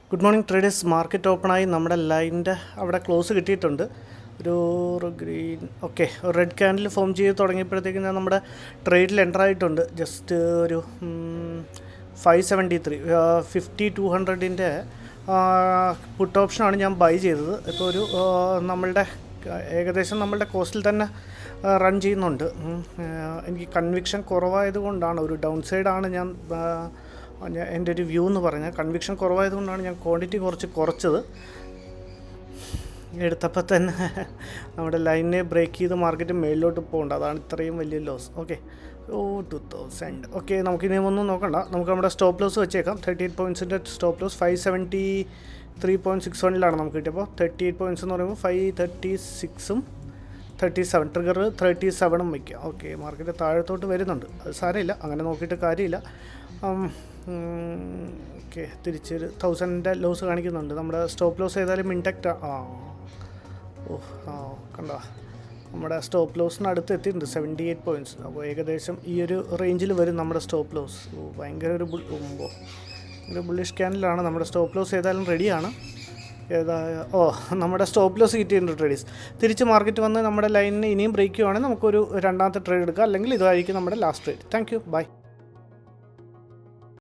Good morning traders. Market ഓപ്പണായി നമ്മുടെ ലൈനിൻ്റെ അവിടെ ക്ലോസ് കിട്ടിയിട്ടുണ്ട്. ഒരു green okay red candle form ചെയ്ത് തുടങ്ങിയപ്പോഴത്തേക്കും ഞാൻ നമ്മുടെ ട്രേഡിൽ എൻ്റർ ആയിട്ടുണ്ട്. ജസ്റ്റ് ഒരു 573 5200 പുട്ട് ഓപ്ഷനാണ് ഞാൻ ബൈ ചെയ്തത്. ഇപ്പോൾ ഒരു നമ്മളുടെ ഏകദേശം നമ്മളുടെ കോസ്റ്റിൽ തന്നെ റൺ ചെയ്യുന്നുണ്ട്. എനിക്ക് കൺവിക്ഷൻ കുറവായതുകൊണ്ടാണ്, ഒരു ഡൗൺ സൈഡാണ് ഞാൻ എൻ്റെ ഒരു വ്യൂ എന്ന് പറഞ്ഞാൽ. കൺവിക്ഷൻ കുറവായതുകൊണ്ടാണ് ഞാൻ ക്വാണ്ടിറ്റി കുറച്ചത്. എടുത്തപ്പോൾ തന്നെ നമ്മുടെ ലൈനെ ബ്രേക്ക് ചെയ്ത് മാർക്കറ്റ് മേളിലോട്ട് പോകണ്ട, അതാണ് ഇത്രയും വലിയ ലോസ്. ഓക്കെ 2000. ഓക്കെ, നമുക്കിനി ഒന്നും നോക്കണ്ട, നമുക്ക് നമ്മുടെ സ്റ്റോപ്പ് ലോസ് വെച്ചേക്കാം. 38 പോയിൻറ്റ്സിൻ്റെ സ്റ്റോപ്പ് ലോസ് 573.61 നമുക്ക് കിട്ടിയപ്പോൾ 38 പോയിൻറ്റ്സ് എന്ന് പറയുമ്പോൾ 536ഉം 37 ട്രിഗർ 37ഉം വയ്ക്കുക. ഓക്കെ, മാർക്കറ്റ് താഴത്തോട്ട് വരുന്നുണ്ട്, അത് സാരമില്ല, അങ്ങനെ നോക്കിയിട്ട് കാര്യമില്ല. ഓക്കെ, തിരിച്ചൊരു 1000 ലോസ് കാണിക്കുന്നുണ്ട്. നമ്മുടെ സ്റ്റോപ്പ് ലോസ് ഏതായാലും ഇൻടാക്റ്റ്. കണ്ടോ, നമ്മുടെ സ്റ്റോപ്പ് ലോസിന് അടുത്ത് എത്തിയിട്ടുണ്ട് 78 പോയിൻറ്റ്സ്. അപ്പോൾ ഏകദേശം ഈ ഒരു റേഞ്ചിൽ വരും നമ്മുടെ സ്റ്റോപ്പ് ലോസ്. ഭയങ്കര ഒരു ബുള്ളിഷ് ക്യാൻഡിലാണ്. നമ്മുടെ സ്റ്റോപ്പ് ലോസ് ഏതായാലും റെഡിയാണ്. നമ്മുടെ സ്റ്റോപ്പ് ലോസ് കിട്ടിയിട്ടുണ്ട് ട്രേഡേഴ്സ്. തിരിച്ച് മാർക്കറ്റ് വന്ന് നമ്മുടെ ലൈനിന് ഇനിയും ബ്രേക്ക് ചെയ്യുവാണെങ്കിൽ നമുക്കൊരു രണ്ടാമത്തെ ട്രേഡ് എടുക്കാം, അല്ലെങ്കിൽ ഇതായിരിക്കും നമ്മുടെ last trade. Thank you, by.